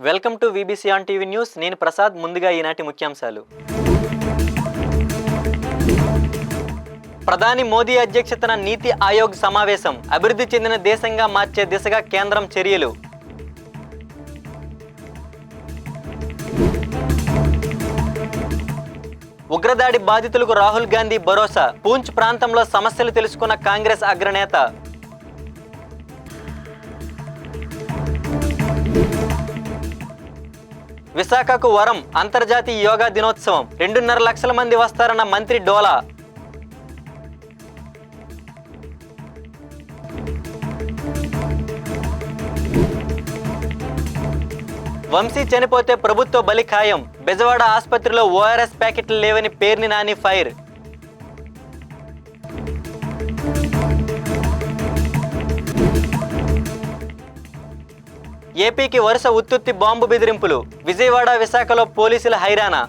Welcome to VBC on TV news. నేను ప్రసాద్. ముందుగా ఈనాటి ముఖ్యాంశాలు. ప్రధాని మోదీ అధ్యక్షతన నీతి ఆయోగ్ సమావేశం. అభివృద్ధి చెందిన దేశంగా మార్చే దిశగా కేంద్రం చర్యలు. ఉగ్రదాడి బాధితులకు రాహుల్ గాంధీ భరోసా. పూంచ్ ప్రాంతంలో సమస్యలు తెలుసుకున్న కాంగ్రెస్ అగ్రనేత. విశాఖకు వరం. అంతర్జాతీయ యోగా దినోత్సవం. 2.5 లక్షల మంది వస్తారన్న మంత్రి డోలా. వంశీ చనిపోతే ప్రభుత్వ బలి ఖాయం. బెజవాడ ఆసుపత్రిలో ఓఆర్ఎస్ ప్యాకెట్లు లేవని పేర్ని నాని ఫైర్. ఏపీకి వరుస ఉత్తుత్తి బాంబు బెదిరింపులు. విజయవాడ విశాఖలో పోలీసుల హైరానా.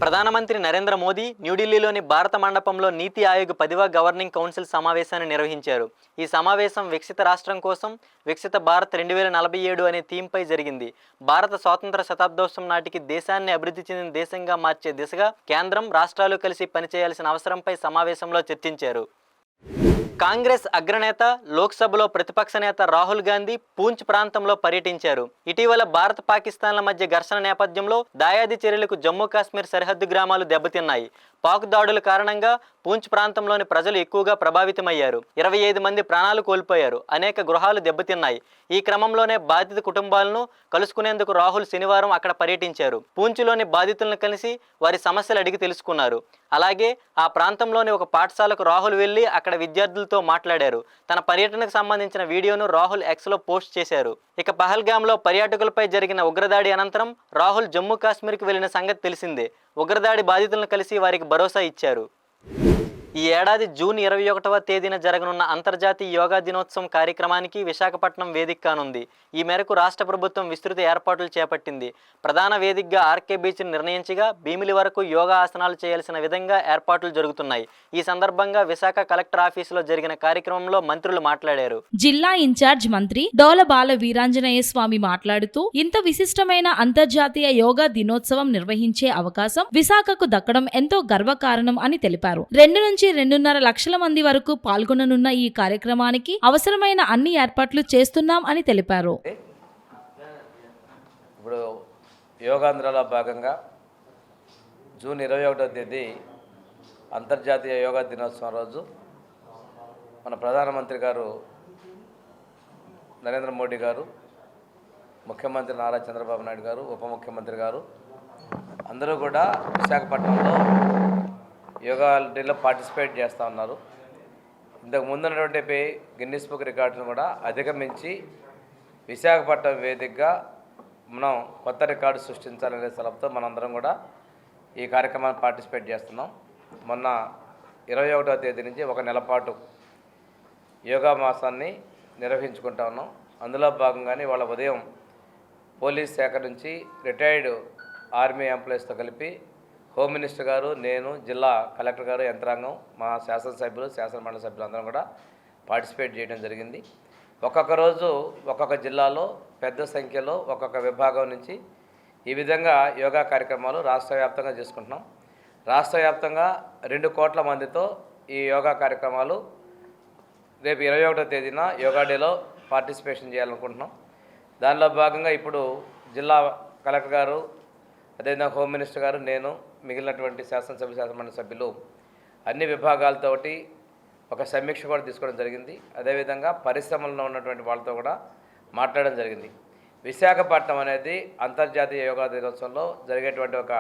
ప్రధానమంత్రి నరేంద్ర మోదీ న్యూఢిల్లీలోని భారత మండపంలో నీతి ఆయోగ్ 10వ గవర్నింగ్ కౌన్సిల్ సమావేశాన్ని నిర్వహించారు. ఈ సమావేశం వికసిత రాష్ట్రం కోసం వికసిత భారత్ 2047 అనే థీమ్పై జరిగింది. భారత స్వాతంత్ర శతాబ్దోత్సవం నాటికి దేశాన్ని అభివృద్ధి చెందిన దేశంగా మార్చే దిశగా కేంద్రం, రాష్ట్రాలు కలిసి పనిచేయాల్సిన అవసరంపై సమావేశంలో చర్చించారు. కాంగ్రెస్ అగ్రనేత, లోక్సభలో ప్రతిపక్ష నేత రాహుల్ గాంధీ పూంచ్ ప్రాంతంలో పర్యటించారు. ఇటీవల భారత్, పాకిస్తాన్ల మధ్య ఘర్షణ నేపథ్యంలో దాయాది చర్యలకు జమ్మూ కాశ్మీర్ సరిహద్దు గ్రామాలు దెబ్బతిన్నాయి. పాక్ దాడుల కారణంగా పూంచ్ ప్రాంతంలోని ప్రజలు ఎక్కువగా ప్రభావితమయ్యారు. 25 మంది ప్రాణాలు కోల్పోయారు. అనేక గృహాలు దెబ్బతిన్నాయి. ఈ క్రమంలోనే బాధిత కుటుంబాలను కలుసుకునేందుకు రాహుల్ శనివారం అక్కడ పర్యటించారు. పూంచ్లోని బాధితులను కలిసి వారి సమస్యలు అడిగి తెలుసుకున్నారు. అలాగే ఆ ప్రాంతంలోని ఒక పాఠశాలకు రాహుల్ వెళ్లి అక్కడ విద్యార్థులతో మాట్లాడారు. తన పర్యటనకు సంబంధించిన వీడియోను రాహుల్ ఎక్స్లో పోస్ట్ చేశారు. ఇక పహల్గామ్లో పర్యాటకులపై జరిగిన ఉగ్రదాడి అనంతరం రాహుల్ జమ్మూ కాశ్మీర్కి వెళ్లిన సంగతి తెలిసిందే. ఉగ్రదాడి బాధితులను కలిసి వారికి భరోసా ఇచ్చారు. ఈ ఏడాది జూన్ 21వ తేదీన జరగనున్న అంతర్జాతీయ యోగా దినోత్సవం కార్యక్రమానికి విశాఖపట్నం వేదిక కానుంది. ఈ మేరకు రాష్ట్ర ప్రభుత్వం విస్తృత ఏర్పాట్లు చేపట్టింది. ప్రధాన వేదికగా ఆర్కే బీచ్ను నిర్ణయించగా భీమిలి వరకు యోగా ఆసనాలు చేయాల్సిన విధంగా ఏర్పాట్లు జరుగుతున్నాయి. ఈ సందర్భంగా విశాఖ కలెక్టర్ ఆఫీసులో జరిగిన కార్యక్రమంలో మంత్రులు మాట్లాడారు. జిల్లా ఇన్ఛార్జ్ మంత్రి డోల బాల వీరాంజనేయ స్వామి మాట్లాడుతూ, ఇంత విశిష్టమైన అంతర్జాతీయ యోగా దినోత్సవం నిర్వహించే అవకాశం విశాఖకు దక్కడం ఎంతో గర్వకారణం అని తెలిపారు. 2 నుంచి 2.5 లక్షల మంది వరకు పాల్గొననున్న ఈ కార్యక్రమానికి అవసరమైన అన్ని ఏర్పాట్లు చేస్తున్నాం అని తెలిపారు. ఇప్పుడు యోగాంధ్రలో భాగంగా జూన్ 21వ తేదీ అంతర్జాతీయ యోగా దినోత్సవం రోజు మన ప్రధానమంత్రి గారు నరేంద్ర మోడీ గారు, ముఖ్యమంత్రి నారా చంద్రబాబు నాయుడు గారు, ఉప ముఖ్యమంత్రి గారు అందరూ కూడా విశాఖపట్నంలో యోగా డేలో పార్టిసిపేట్ చేస్తూ ఉన్నారు. ఇంతకు ముందున్నటువంటి గిన్నిస్ బుక్ రికార్డును కూడా అధిగమించి విశాఖపట్నం వేదికగా మనం కొత్త రికార్డు సృష్టించాలనే స్థలంతో మనందరం కూడా ఈ కార్యక్రమాన్ని పార్టిసిపేట్ చేస్తున్నాం. మొన్న 21వ తేదీ నుంచి 1 నెల పాటు యోగా మాసాన్ని నిర్వహించుకుంటా ఉన్నాం. అందులో భాగంగానే వాళ్ళ ఉదయం పోలీస్ శాఖ నుంచి రిటైర్డ్ ఆర్మీ ఎంప్లాయీస్తో కలిపి హోమ్ మినిస్టర్ గారు, నేను, జిల్లా కలెక్టర్ గారు, యంత్రాంగం, మా శాసనసభ్యులు, శాసనమండలి సభ్యులు అందరం కూడా పార్టిసిపేట్ చేయడం జరిగింది. ఒక్కొక్క రోజు ఒక్కొక్క జిల్లాలో పెద్ద సంఖ్యలో ఒక్కొక్క విభాగం నుంచి ఈ విధంగా యోగా కార్యక్రమాలు రాష్ట్ర వ్యాప్తంగా చేసుకుంటున్నాం. రాష్ట్ర వ్యాప్తంగా 2 కోట్ల మందితో ఈ యోగా కార్యక్రమాలు రేపు 21వ తేదీన యోగా డేలో పార్టిసిపేషన్ చేయాలనుకుంటున్నాం. దానిలో భాగంగా ఇప్పుడు జిల్లా కలెక్టర్ గారు, అదేవిధంగా హోమ్ మినిస్టర్ గారు, నేను, మిగిలినటువంటి శాసనసభ్యులు, శాసనమండలి సభ్యులు అన్ని విభాగాలతోటి ఒక సమీక్ష కూడా తీసుకోవడం జరిగింది. అదేవిధంగా పరిశ్రమల్లో ఉన్నటువంటి వాళ్ళతో కూడా మాట్లాడడం జరిగింది. విశాఖపట్నం అనేది అంతర్జాతీయ యోగా దినోత్సవంలో జరిగేటువంటి ఒక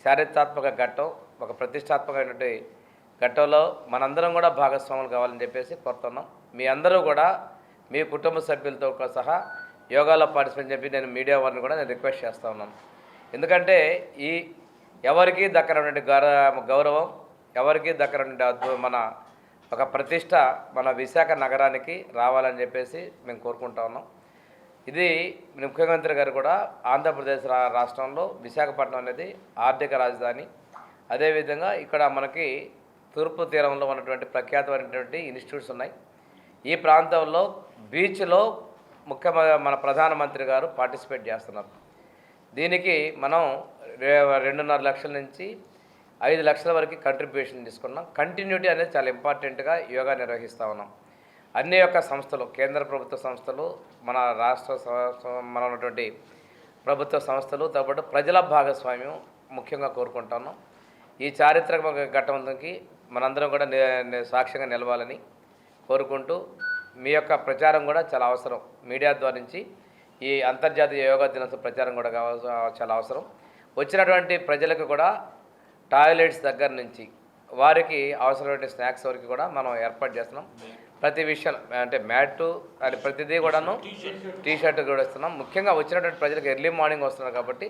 చారిత్రాత్మక ఘట్టం, ఒక ప్రతిష్టాత్మకమైనటువంటి ఘట్టంలో మనందరం కూడా భాగస్వాములు కావాలని చెప్పేసి కోరుతున్నాం. మీ అందరూ కూడా మీ కుటుంబ సభ్యులతో సహా యోగాలో పార్టిసిపేట్ చెప్పి నేను మీడియా వారిని కూడా నేను రిక్వెస్ట్ చేస్తూ ఉన్నాను. ఎందుకంటే ఈ ఎవరికి దక్కనటువంటి గౌరవం, ఎవరికి దక్కనటువంటి మన ఒక ప్రతిష్ట మన విశాఖ నగరానికి రావాలని చెప్పేసి మేము కోరుకుంటా ఉన్నాం. ఇది ముఖ్యమంత్రి గారు కూడా ఆంధ్రప్రదేశ్ రాష్ట్రంలో విశాఖపట్నం అనేది ఆర్థిక రాజధాని. అదేవిధంగా ఇక్కడ మనకి తూర్పు తీరంలో ఉన్నటువంటి ప్రఖ్యాతమైనటువంటి ఇన్స్టిట్యూట్స్ ఉన్నాయి. ఈ ప్రాంతంలో బీచ్లో మన ప్రధానమంత్రి గారు పార్టిసిపేట్ చేస్తున్నారు. దీనికి మనం 2.5 లక్షల నుంచి 5 లక్షల వరకు కంట్రిబ్యూషన్ తీసుకున్నాం. కంటిన్యూటీ అనేది చాలా ఇంపార్టెంట్గా యోగా నిర్వహిస్తూ ఉన్నాం. అన్ని యొక్క సంస్థలు, కేంద్ర ప్రభుత్వ సంస్థలు, మన రాష్ట్ర మన ఉన్నటువంటి ప్రభుత్వ సంస్థలు, దాంతో ప్రజల భాగస్వామ్యం ముఖ్యంగా కోరుకుంటున్నాం. ఈ చారిత్రక ఘట్టంకి మనందరం కూడా సాక్ష్యంగా నిలవాలని కోరుకుంటూ, మీ యొక్క ప్రచారం కూడా చాలా అవసరం. మీడియా ద్వారా నుంచి ఈ అంతర్జాతీయ యోగా దినోత్సవ ప్రచారం కూడా చాలా అవసరం. వచ్చినటువంటి ప్రజలకు కూడా టాయిలెట్స్ దగ్గర నుంచి వారికి అవసరమైన స్నాక్స్ వరకు కూడా మనం ఏర్పాటు చేస్తున్నాం. ప్రతి విషయం అంటే మ్యాటు అది ప్రతిదీ కూడాను టీషర్ట్ కూడా ఇస్తున్నాం. ముఖ్యంగా వచ్చినటువంటి ప్రజలకు ఎర్లీ మార్నింగ్ వస్తున్నారు కాబట్టి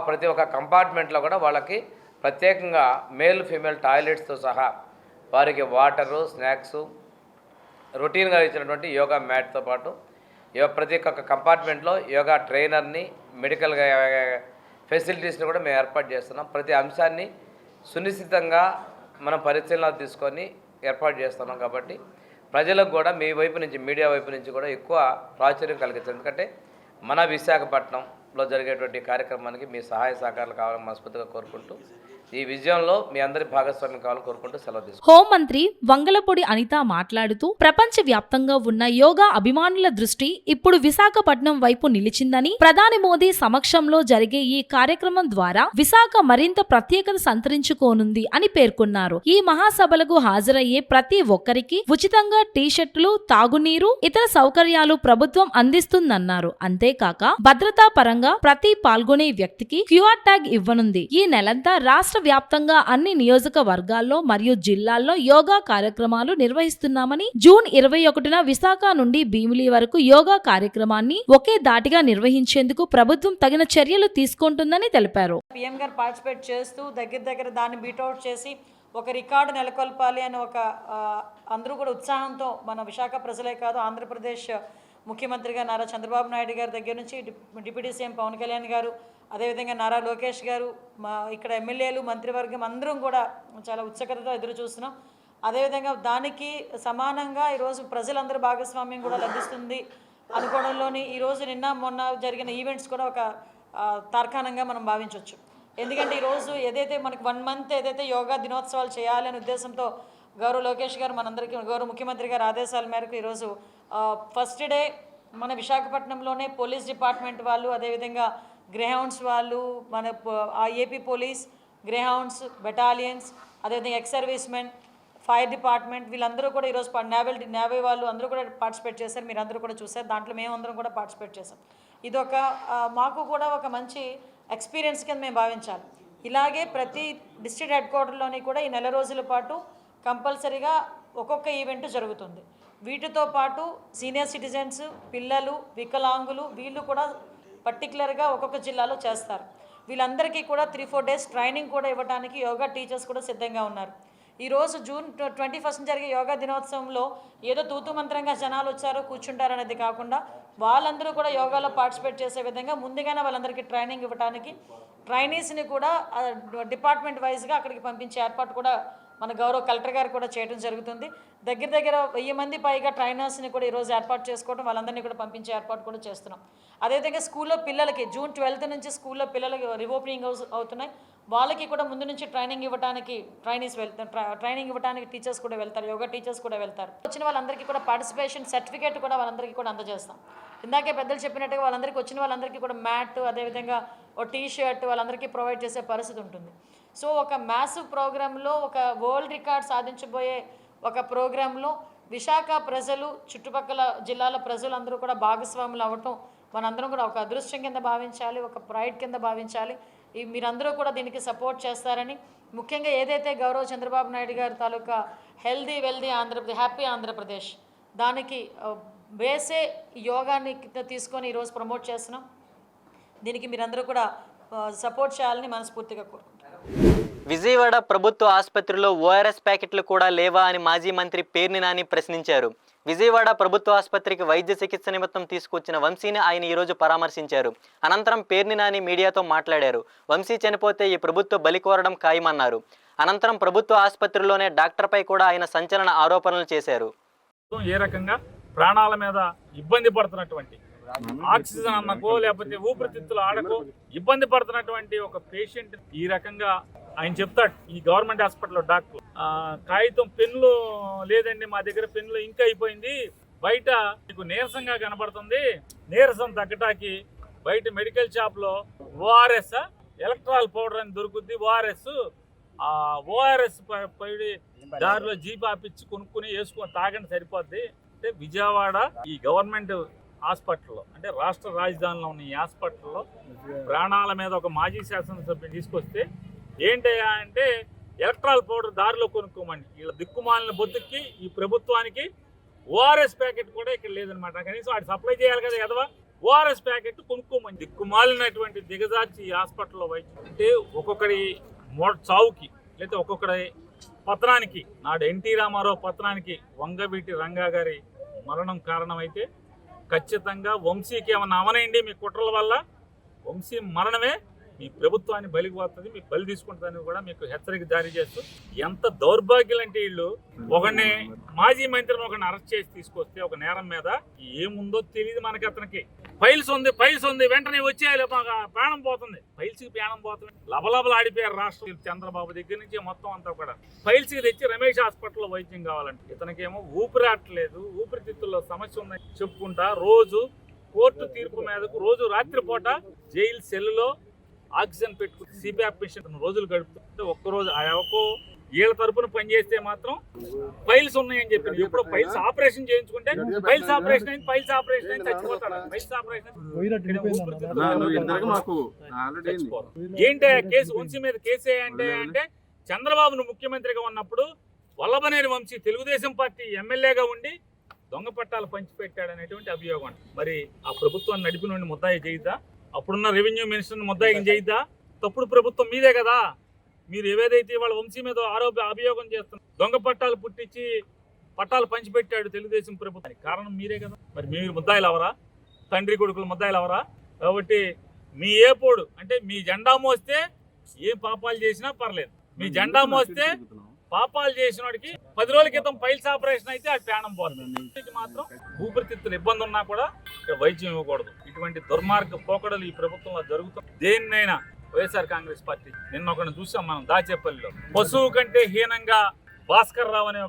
ప్రతి ఒక్క కంపార్ట్మెంట్లో కూడా వాళ్ళకి ప్రత్యేకంగా మేల్ ఫీమేల్ టాయిలెట్స్తో సహా వారికి వాటరు, స్నాక్సు, రొటీన్గా ఇచ్చినటువంటి యోగా మ్యాట్తో పాటు ప్రతి ఒక్క కంపార్ట్మెంట్లో యోగా ట్రైనర్ని, మెడికల్ ఫెసిలిటీస్ని కూడా మేము ఏర్పాటు చేస్తున్నాం. ప్రతి అంశాన్ని సునిశ్చితంగా మనం పరిశీలన తీసుకొని ఏర్పాటు చేస్తున్నాం. కాబట్టి ప్రజలకు కూడా మీ వైపు నుంచి, మీడియా వైపు నుంచి కూడా ఎక్కువ ప్రాచుర్యం కలిగించారు. ఎందుకంటే మన విశాఖపట్నంలో జరిగేటువంటి కార్యక్రమానికి మీ సహాయ సహకారాలు కావాలని మనస్ఫూర్తిగా కోరుకుంటూ, ఈ విజయంలో మీ అందరి భాగస్వామ్యం కావాలని కోరుకుంటూ సెలవు తీసుకుంటాం. హోంమంత్రి వంగలపూడి అనిత మాట్లాడుతూ ప్రపంచ వ్యాప్తంగా ఉన్న యోగా అభిమానుల దృష్టి ఇప్పుడు విశాఖపట్నం వైపు నిలిచిందని, ప్రధాని మోదీ సమక్షంలో జరిగే ఈ కార్యక్రమం ద్వారా విశాఖ మరింత ప్రత్యేకత సంతరించుకోనుంది అని పేర్కొన్నారు. ఈ మహాసభలకు హాజరయ్యే ప్రతి ఒక్కరికి ఉచితంగా టీ-షర్టులు, తాగునీరు, ఇతర సౌకర్యాలు ప్రభుత్వం అందిస్తుందన్నారు. అంతేకాక భద్రతా పరంగా ప్రతి పాల్గొనే వ్యక్తికి క్యూఆర్ ట్యాగ్ ఇవ్వనుంది. ఈ నెలంతా రాష్ట్ర వ్యాప్తంగా అన్ని నియోజకవర్గాల్లో మరియు జిల్లాల్లో యోగా కార్యక్రమాలు నిర్వహిస్తున్నామని, జూన్ 21న విశాఖ నుండి భీమిలి వరకు యోగా కార్యక్రమాన్ని ఒకే దాటిగా నిర్వహించేందుకు ప్రభుత్వం తగిన చర్యలు తీసుకుంటుందని తెలిపారు. పీఎం గారు పార్టిసిపేట్ చేస్తూ దగ్గర దాన్ని బీట్అవుట్ చేసి ఒక రికార్డు నెలకొల్పాలి అని అందరూ కూడా ఉత్సాహంతో, మన విశాఖ ప్రజలే కాదు ఆంధ్రప్రదేశ్ ముఖ్యమంత్రిగా నారా చంద్రబాబు నాయుడు గారి దగ్గర నుంచి డిప్యూటీ సీఎం పవన్ కళ్యాణ్ గారు, అదేవిధంగా నారా లోకేష్ గారు, ఇక్కడ ఎమ్మెల్యేలు, మంత్రివర్గం అందరం కూడా చాలా ఉత్సుకతతో ఎదురు చూస్తున్నాం. అదేవిధంగా దానికి సమానంగా ఈరోజు ప్రజలందరూ భాగస్వామ్యం కూడా లభిస్తుంది అనుకోవడంలోని ఈరోజు నిన్న మొన్న జరిగిన ఈవెంట్స్ కూడా ఒక తార్కాణంగా మనం భావించవచ్చు. ఎందుకంటే ఈరోజు ఏదైతే మనకు 1 మంత్ ఏదైతే యోగా దినోత్సవాలు చేయాలనే ఉద్దేశంతో గౌరవ లోకేష్ గారు మనందరికీ, గౌరవ ముఖ్యమంత్రి గారి ఆదేశాల మేరకు ఈరోజు ఫస్ట్ డే మన విశాఖపట్నంలోనే పోలీస్ డిపార్ట్మెంట్ వాళ్ళు, అదేవిధంగా గ్రేహౌండ్స్ వాళ్ళు, మన ఏపీ పోలీస్, గ్రేహౌండ్స్, బెటాలియన్స్, అదేవిధంగా ex service men, fire department, వీళ్ళందరూ కూడా ఈరోజు నేవీ వాళ్ళు అందరూ కూడా పార్టిసిపేట్ చేశారు. మీరు అందరూ కూడా చూసారు. దాంట్లో మేమందరం కూడా పార్టిసిపేట్ చేశాం. ఇదొక మాకు కూడా ఒక మంచి ఎక్స్పీరియన్స్ కింద మేము భావించాలి. ఇలాగే ప్రతి డిస్ట్రిక్ట్ హెడ్ క్వార్టర్లోని కూడా ఈ నెల రోజుల పాటు కంపల్సరీగా ఒక్కొక్క ఈవెంట్ జరుగుతుంది. వీటితో పాటు సీనియర్ సిటిజన్స్, పిల్లలు, వికలాంగులు వీళ్ళు కూడా పర్టికులర్గా ఒక్కొక్క జిల్లాలో చేస్తారు. వీళ్ళందరికీ కూడా 3-4 డేస్ ట్రైనింగ్ కూడా ఇవ్వడానికి యోగా టీచర్స్ కూడా సిద్ధంగా ఉన్నారు. ఈరోజు జూన్ 21 జరిగే యోగా దినోత్సవంలో ఏదో తూతు మంత్రంగా జనాలు వచ్చారో కూర్చుంటారనేది కాకుండా వాళ్ళందరూ కూడా యోగాలో పార్టిసిపేట్ చేసే విధంగా ముందుగానే వాళ్ళందరికీ ట్రైనింగ్ ఇవ్వడానికి ట్రైనీస్ని కూడా డిపార్ట్మెంట్ వైజ్గా అక్కడికి పంపించే ఏర్పాటు కూడా మన గౌరవ కలెక్టర్ గారు కూడా చేయడం జరుగుతుంది. దగ్గర 1000 మంది పైగా ట్రైనర్స్ని కూడా ఈరోజు ఏర్పాటు చేసుకోవడం, వాళ్ళందరినీ కూడా పంపించే ఏర్పాటు కూడా చేస్తున్నాం. అదేవిధంగా స్కూల్లో పిల్లలకి జూన్ 12 నుంచి స్కూల్లో పిల్లలకి రీఓపెనింగ్ అవుతున్నాయి. వాళ్ళకి కూడా ముందు నుంచి ట్రైనింగ్ ఇవ్వడానికి ట్రైనింగ్ ఇవ్వడానికి టీచర్స్ కూడా వెళ్తారు, యోగా టీచర్స్ కూడా వెళ్తారు. వచ్చిన వాళ్ళందరికీ కూడా పార్టిసిపేషన్ సర్టిఫికేట్ కూడా వాళ్ళందరికీ కూడా అందజేస్తాం. ఇందాకే పెద్దలు చెప్పినట్టుగా వాళ్ళందరికీ వచ్చిన వాళ్ళందరికీ కూడా మ్యాట్, అదేవిధంగా ఓ టీ-షర్ట్ వాళ్ళందరికీ ప్రొవైడ్ చేసే పరిస్థితి ఉంటుంది. సో ఒక మ్యాసివ్ ప్రోగ్రాంలో, ఒక వరల్డ్ రికార్డ్ సాధించబోయే ఒక ప్రోగ్రాంలో విశాఖ ప్రజలు, చుట్టుపక్కల జిల్లాల ప్రజలందరూ కూడా భాగస్వాములు అవ్వటం మనందరం కూడా ఒక అదృష్టం కింద భావించాలి, ఒక ప్రైడ్ కింద భావించాలి. మీరందరూ కూడా దీనికి సపోర్ట్ చేస్తారని, ముఖ్యంగా ఏదైతే గౌరవ చంద్రబాబు నాయుడు గారి తాలూకా healthy wealthy Andhra Pradesh, happy Andhra Pradesh దానికి బేసే యోగాని తీసుకొని ఈరోజు ప్రమోట్ చేస్తున్నాం. దీనికి మీరందరూ కూడా సపోర్ట్ చేయాలని మనస్ఫూర్తిగా కోరుకుంటున్నాను. విజయవాడ ప్రభుత్వ ఆసుపత్రిలో ఓఆర్ఎస్ ప్యాకెట్లు కూడా లేవా అని మాజీ మంత్రి పేర్ని నాని ప్రశ్నించారు. విజయవాడ ప్రభుత్వ ఆసుపత్రికి వైద్య చికిత్స నిమిత్తం తీసుకొచ్చిన వంశీని ఆయన ఈరోజు పరామర్శించారు. అనంతరం పేర్ని నాని మీడియాతో మాట్లాడారు. వంశీ చనిపోతే ఈ ప్రభుత్వ బలి కోరడం ఖాయమన్నారు. అనంతరం ప్రభుత్వ ఆసుపత్రిలోనే డాక్టర్పై కూడా ఆయన సంచలన ఆరోపణలు చేశారు. ఏ రకంగా ప్రాణాల మీద ఇబ్బంది పడుతున్నటువంటి, ఆక్సిజన్ అన్నకో లేకపోతే ఊపిరితిత్తులు ఆడకో ఇబ్బంది పడుతున్నటువంటి ఒక పేషెంట్ ఈ రకంగా ఆయన చెప్తాడు. ఈ గవర్నమెంట్ హాస్పిటల్లో డాక్టర్ కాగితం పెన్నులు లేదండి, మా దగ్గర పెన్నులు ఇంకా అయిపోయింది, బయట మీకు నీరసంగా కనబడుతుంది, నీరసం తగ్గటానికి బయట మెడికల్ షాప్లో ఓఆర్ఎస్ ఎలక్ట్రాల్ పౌడర్ అని దొరుకుద్ది, ఓఆర్ఎస్ పైడి దారిలో జీప్ ఆపిచ్చి కొనుక్కుని వేసుకొని తాగండి సరిపోద్ది అంటే విజయవాడ ఈ గవర్నమెంట్ హాస్పిటల్లో అంటే రాష్ట్ర రాజధానిలో ఉన్న ఈ హాస్పిటల్లో ప్రాణాల మీద ఒక మాజీ శాసనసభ్యుని తీసుకొస్తే ఏంటయ్యా అంటే ఎలక్ట్రాల్ పౌడర్ దారిలో కొనుక్కోమండి. వీళ్ళ దిక్కుమాలిన బొద్దుకి ఈ ప్రభుత్వానికి ఓఆర్ఎస్ ప్యాకెట్ కూడా ఇక్కడ లేదనమాట. కనీసం వాడు సప్లై చేయాలి కదా ఎదవా, ఓఆర్ఎస్ ప్యాకెట్ కొనుక్కోమని దిక్కుమాలినటువంటి దిగజార్చి ఈ హాస్పిటల్లో వైద్యం అంటే ఒక్కొక్కరి చావుకి లేదా ఒక్కొక్కరి పతనానికి, నాడు ఎన్టీ రామారావు పతనానికి వంగవీటి రంగా గారి మరణం కారణమైతే ఖచ్చితంగా వంశీకి ఏమన్నా అవనండి మీ కుట్రల వల్ల వంశీ మరణమే మీ ప్రభుత్వాన్ని బలికి పోతుంది, మీకు బలి తీసుకుంటుందని కూడా మీకు హెచ్చరిక జారీ చేస్తూ, ఎంత దౌర్భాగ్యులు అంటే వీళ్ళు ఒకరిని మాజీ మంత్రిని ఒకరిని అరెస్ట్ చేసి తీసుకొస్తే ఒక నేరం మీద ఏముందో తెలియదు మనకి. అతనికి ఫైల్స్ ఉంది వెంటనే వచ్చేయాలి, ప్రాణం పోతుంది, ఫైల్స్కి ప్రాణం పోతుంది. లబలబలు ఆడిపోయారు రాష్ట్రం చంద్రబాబు దగ్గర నుంచి మొత్తం అంతా కూడా. ఫైల్స్కి తెచ్చి రమేష్ హాస్పిటల్లో వైద్యం కావాలంటే ఇతనికేమో ఊపిరాట్లేదు, ఊపిరితిత్తుల్లో సమస్య ఉందని చెప్పుకుంటా రోజు కోర్టు తీర్పు మీదకు రోజు రాత్రిపూట జైలు సెల్లులో ఆక్సిజన్ పెట్టుకుని సిపిఆర్ మిషన్ రోజులు గడుపుతుంటే ఒక్కరోజు వీళ్ళ తరపున పనిచేస్తే మాత్రం ఫైల్స్ ఉన్నాయని చెప్పి ఎప్పుడో ఫైల్స్ ఆపరేషన్ చేయించుకుంటే ఫైల్స్ ఆపరేషన్ అయింది చచ్చిపోతాడు. ఫైల్స్ ఆపరేషన్ ఏంటి కేసు వంశీ మీద కేసు అంటే చంద్రబాబును ముఖ్యమంత్రిగా ఉన్నప్పుడు వల్లభనేని వంశీ తెలుగుదేశం పార్టీ ఎమ్మెల్యేగా ఉండి దొంగ పట్టాలు పంచిపెట్టాడనేటువంటి అభియోగం. మరి ఆ ప్రభుత్వాన్ని నడిపిన ముద్దాయి చేయిద్దా, అప్పుడున్న రెవెన్యూ మినిస్టర్ని ముద్దాయిని చేయిద్దా? తప్పుడు ప్రభుత్వం మీదే కదా. మీరు ఏవేదైతే వాళ్ళ వంశీ మీద అభియోగం చేస్తున్నారు, దొంగ పట్టాలు పుట్టించి పట్టాలు పంచిపెట్టాడు తెలుగుదేశం ప్రభుత్వానికి కారణం మీరే కదా. మరి మీరు ముద్దాయిలు అవరా, తండ్రి కొడుకులు ముద్దాయిలు అవరా? కాబట్టి మీ ఏపోడు అంటే మీ జెండా మోస్తే ఏ పాపాలు చేసినా పర్లేదు, మీ జెండా మోస్తే పాపాలు చేసిన వాడికి 10 రోజుల క్రితం ఫైల్స్ ఆపరేషన్ అయితే అది ప్రాణం పోతుంది. మాత్రం ఊపిరితిత్తులు ఇబ్బంది ఉన్నా కూడా ఇక్కడ వైద్యం ఇవ్వకూడదు. ఇటువంటి దుర్మార్గ పోకడలు ఈ ప్రభుత్వంలో జరుగుతుంది. దేన్నైనా వైఎస్ఆర్ కాంగ్రెస్ పార్టీ నిన్న ఒకరిని చూసాం మనం దాచేపల్లిలో, పశువు కంటే హీనంగా భాస్కర్ రావు అనే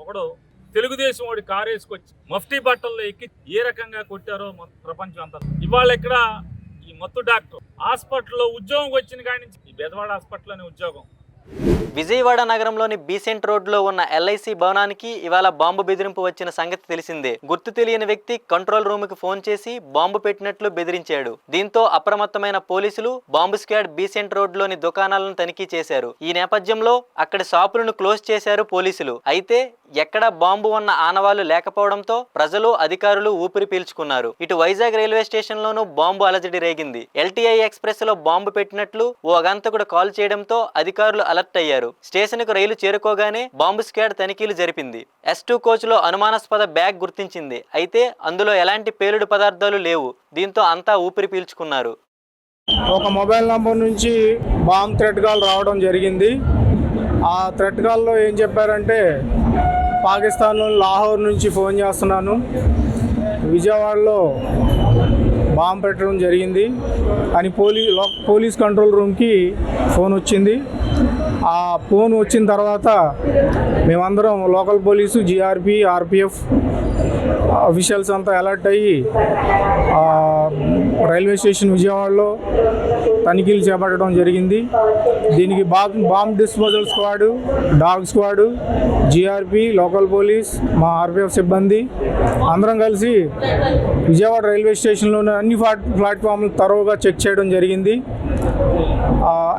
ఒకడు తెలుగుదేశం వాడి కారు వేసుకొచ్చి మఫ్టీ బట్టల్లో ఎక్కి ఏ రకంగా కొట్టారో ప్రపంచం అంతా. ఇవాళ ఇక్కడ ఈ మత్తు డాక్టర్ హాస్పిటల్లో ఉద్యోగం వచ్చిన కాడి నుంచి ఈ బెదవాడ హాస్పిటల్లోనే ఉద్యోగం. విజయవాడ నగరంలోని బీసెంట్ రోడ్లో ఉన్న ఎల్ఐసి భవనానికి ఇవాళ బాంబు బెదిరింపు వచ్చిన సంగతి తెలిసిందే. గుర్తు తెలియని వ్యక్తి కంట్రోల్ రూమ్ కి ఫోన్ చేసి బాంబు పెట్టినట్లు బెదిరించాడు. దీంతో అప్రమత్తమైన పోలీసులు బాంబు స్క్వాడ్ బీసెంట్ రోడ్లోని దుకాణాలను తనిఖీ చేశారు. ఈ నేపథ్యంలో అక్కడి షాపులను క్లోజ్ చేశారు పోలీసులు. అయితే ఎక్కడా బాంబు ఉన్న ఆనవాళ్లు లేకపోవడంతో ప్రజలు అధికారులు ఊపిరి పీల్చుకున్నారు. ఇటు వైజాగ్ రైల్వే స్టేషన్ లోనూ బాంబు అలజడి రేగింది. ఎల్టీఐ ఎక్స్ప్రెస్ లో బాంబు పెట్టినట్లు ఓ అగంతకుడు కాల్ చేయడంతో అధికారులు అలర్ట్ అయ్యారు. స్టేషన్ కు రైలు చేరుకోగానే బాంబు స్క్వాడ్ తనిఖీలు జరిపింది. S2 కోచ్ లో అనుమానాస్పద బ్యాగ్ గుర్తించింది. అయితే అందులో ఎలాంటి పేలుడు పదార్థాలు లేవు. దీంతో అంతా ఊపిరి పీల్చుకున్నారు. ఒక మొబైల్ నంబర్ నుంచి బాంబ్ థ్రెట్ కాల్ రావడం జరిగింది. ఆ థ్రెట్ కాల్లో ఏం చెప్పారంటే పాకిస్తాన్లో లాహోర్ నుంచి ఫోన్ చేస్తున్నాను, విజయవాడలో బాంబు పెట్టడం జరిగింది అని పోలీస్ కంట్రోల్ రూమ్కి ఫోన్ వచ్చింది. ఆ ఫోన్ వచ్చిన తర్వాత మేమందరం local police, GRP, RPF officials అంతా అలర్ట్ అయ్యి రైల్వే స్టేషన్ విజయవాడలో తనిఖీలు చేపట్టడం జరిగింది. దీనికి bomb disposal squad, dog squad, GRP, local police, మా RPF సిబ్బంది అందరం కలిసి విజయవాడ రైల్వే స్టేషన్లోని అన్ని ప్లాట్ఫామ్లు తరోగా చెక్ చేయడం జరిగింది.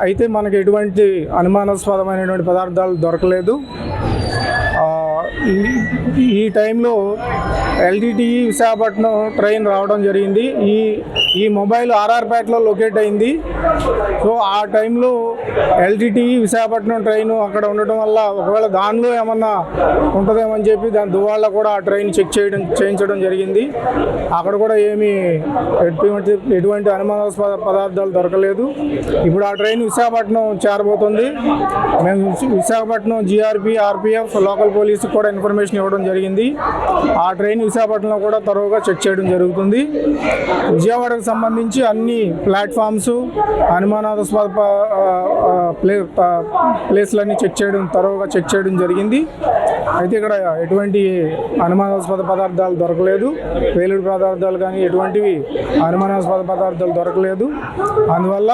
అయితే మనకి ఎటువంటి అనుమానాస్పదమైనటువంటి పదార్థాలు దొరకలేదు. ఈ టైంలో LTTE విశాఖపట్నం ట్రైన్ రావడం జరిగింది. ఈ ఈ మొబైల్ ఆర్ఆర్పేటలో లొకేట్ అయింది. సో ఆ టైంలో ఎల్టీటీ విశాఖపట్నం ట్రైన్ అక్కడ ఉండటం వల్ల ఒకవేళ దానిలో ఏమన్నా ఉంటుందేమని చెప్పి దాని దువాళ్ళ కూడా ఆ ట్రైన్ చేయించడం జరిగింది. అక్కడ కూడా ఏమీ ఎటువంటి అనుమానాస్పద పదార్థాలు దొరకలేదు. ఇప్పుడు ఆ ట్రైన్ విశాఖపట్నం చేరబోతుంది. మేము విశాఖపట్నం జీఆర్పీ, ఆర్పీఎఫ్, లోకల్ పోలీసుకి కూడా ఇన్ఫర్మేషన్ ఇవ్వడం జరిగింది. ఆ ట్రైన్ విశాఖపట్నంలో కూడా తరోగా చెక్ చేయడం జరుగుతుంది. విజయవాడకు సంబంధించి అన్ని ప్లాట్ఫామ్స్, అనుమానాస్పద ప్లేస్లన్నీ తరోగా చెక్ చేయడం జరిగింది. అయితే ఇక్కడ ఎటువంటి అనుమానాస్పద పదార్థాలు దొరకలేదు. పేలుడు పదార్థాలు కానీ ఎటువంటివి అనుమానాస్పద పదార్థాలు దొరకలేదు. అందువల్ల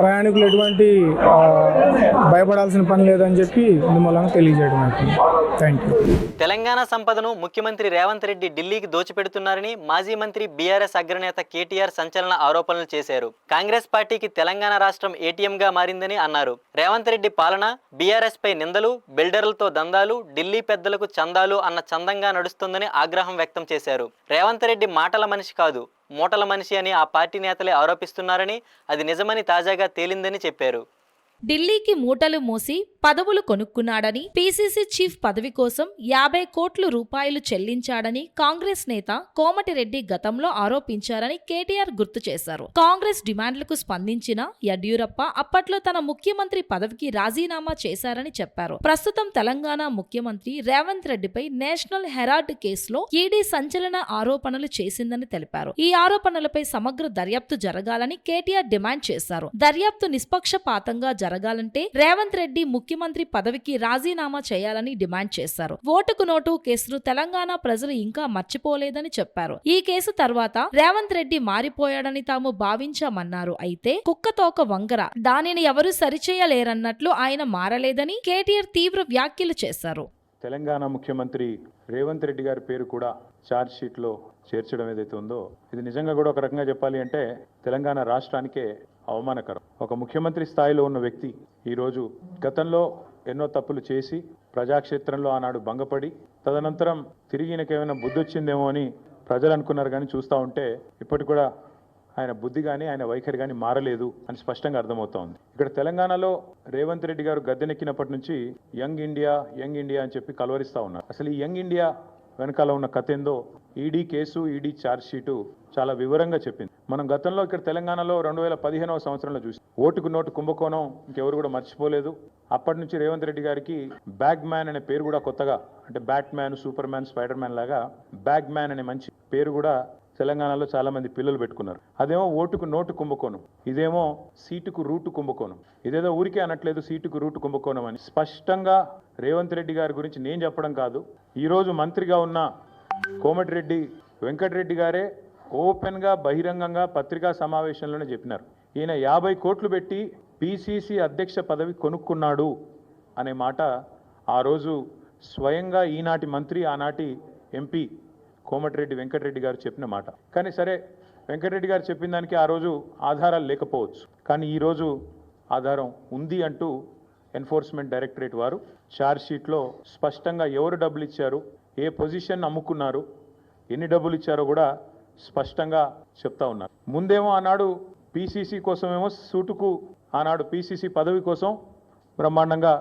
ప్రయాణికులు ఎటువంటి భయపడాల్సిన పని లేదని చెప్పి ఇందుమూలంగా తెలియజేయడం అవుతుంది. Thank you. తెలంగాణ సంపదను ముఖ్యమంత్రి రేవంత్ రెడ్డి ఢిల్లీకి దోచిపెడుతున్నారని మాజీ మంత్రి బీఆర్ఎస్ అగ్రనేత కేటీఆర్ సంచలన ఆరోపణలు చేశారు. కాంగ్రెస్ పార్టీకి తెలంగాణ రాష్ట్రం ఏటీఎంగా మారిందని అన్నారు. రేవంత్ రెడ్డి పాలన బీఆర్ఎస్ పై నిందలు, బిల్డర్లతో దందాలు, ఢిల్లీ పెద్దలకు చందాలు అన్న చందంగా నడుస్తుందని ఆగ్రహం వ్యక్తం చేశారు. రేవంత్ రెడ్డి మాటల మనిషి కాదు, మూటల మనిషి అని ఆ పార్టీ నేతలే ఆరోపిస్తున్నారని, అది నిజమని తాజాగా తేలిందని చెప్పారు. ఢిల్లీకి మూటలు మోసి పదవులు కొనుక్కున్నాడని, పీసీసీ చీఫ్ పదవి కోసం 50 కోట్ల రూపాయలు చెల్లించాడని కాంగ్రెస్ నేత కోమటిరెడ్డి గతంలో ఆరోపించారని కేటీఆర్ గుర్తు చేశారు. కాంగ్రెస్ డిమాండ్లకు స్పందించిన యడ్యూరప్ప అప్పట్లో తన ముఖ్యమంత్రి పదవికి రాజీనామా చేశారని చెప్పారు. ప్రస్తుతం తెలంగాణ ముఖ్యమంత్రి రేవంత్ రెడ్డిపై నేషనల్ హెరాల్డ్ కేసులో ఈడీ సంచలన ఆరోపణలు చేసిందని తెలిపారు. ఈ ఆరోపణలపై సమగ్ర దర్యాప్తు జరగాలని కేటీఆర్ డిమాండ్ చేశారు. దర్యాప్తు నిష్పక్షపాతంగా జరగాలంటే రేవంత్ రెడ్డి ముఖ్యమంత్రి పదవికి రాజీనామా చేయాలని డిమాండ్ చేశారు. ఓటుకు నోటు కేసును తెలంగాణ ప్రజలు ఇంకా మర్చిపోలేదని చెప్పారు. ఈ కేసు తర్వాత రేవంత్ రెడ్డి మారిపోయాడని తాము భావించామన్నారు. అయితే కుక్కతోక వంగర, దానిని ఎవరూ సరిచేయలేరన్నట్లు ఆయన మారలేదని కేటీఆర్ తీవ్ర వ్యాఖ్యలు చేశారు. తెలంగాణ ముఖ్యమంత్రి రేవంత్ రెడ్డి గారి పేరు కూడా ఛార్జ్ షీట్లో చేర్చడం ఏదైతే ఉందో, ఇది నిజంగా కూడా ఒక రకంగా చెప్పాలి అంటే తెలంగాణ రాష్ట్రానికే అవమానకరం. ఒక ముఖ్యమంత్రి స్థాయిలో ఉన్న వ్యక్తి ఈరోజు గతంలో ఎన్నో తప్పులు చేసి ప్రజాక్షేత్రంలో ఆనాడు భంగపడి తదనంతరం తిరిగి ఈయనకేమైనా బుద్ధి వచ్చిందేమో అని ప్రజలు అనుకున్నారు. కానీ చూస్తూ ఉంటే ఇప్పటికి కూడా ఆయన బుద్ధి కానీ ఆయన వైఖరి కానీ మారలేదు అని స్పష్టంగా అర్థమవుతా ఉంది. ఇక్కడ తెలంగాణలో రేవంత్ రెడ్డి గారు గద్దెనెక్కినప్పటి నుంచి యంగ్ ఇండియా అని చెప్పి కలవరిస్తూ ఉన్నారు. అసలు ఈ యంగ్ ఇండియా వెనకాల ఉన్న కథ ఏందో ED case, ED charge sheet చాలా వివరంగా చెప్పింది. మనం గతంలో ఇక్కడ తెలంగాణలో 2015వ సంవత్సరంలో చూసి ఓటుకు నోటు కుంభకోణం ఇంకెవరు కూడా మర్చిపోలేదు. అప్పటి నుంచి రేవంత్ రెడ్డి గారికి బ్యాగ్ మ్యాన్ అనే పేరు కూడా కొత్తగా, అంటే bat man, super man, spider man లాగా బ్యాగ్ మ్యాన్ అనే మంచి పేరు కూడా తెలంగాణలో చాలా మంది పిల్లలు పెట్టుకున్నారు. అదేమో ఓటుకు నోటు కుంభకోణం, ఇదేమో సీటుకు రూటు కుంభకోణం. ఇదేదో ఊరికే అనట్లేదు సీటుకు రూటు కుంభకోణం అని. స్పష్టంగా రేవంత్ రెడ్డి గారి గురించి నేను చెప్పడం కాదు, ఈరోజు మంత్రిగా ఉన్న కోమటిరెడ్డి వెంకటరెడ్డి గారే ఓపెన్గా బహిరంగంగా పత్రికా సమావేశంలోనే చెప్పినారు. ఈయన 50 కోట్లు పెట్టి పిసిసి అధ్యక్ష పదవి కొనుక్కున్నాడు అనే మాట ఆ రోజు స్వయంగా ఈనాటి మంత్రి, ఆనాటి ఎంపీ కోమటిరెడ్డి వెంకటరెడ్డి గారు చెప్పిన మాట. కానీ సరే, వెంకటరెడ్డి గారు చెప్పిన దానికి ఆ రోజు ఆధారాలు లేకపోవచ్చు, కానీ ఈరోజు ఆధారం ఉంది అంటూ ఎన్ఫోర్స్మెంట్ డైరెక్టరేట్ వారు ఛార్జ్ షీట్లో స్పష్టంగా ఎవరు డబ్బులు ఇచ్చారు, ఏ పొజిషన్ అమ్ముకున్నారు, ఎన్ని డబ్బులు ఇచ్చారో కూడా స్పష్టంగా చెప్తా ఉన్నారు. ముందేమో ఆనాడు పీసీసీ కోసమేమో సూటుకు, ఆనాడు పీసీసీ పదవి కోసం బ్రహ్మాండంగా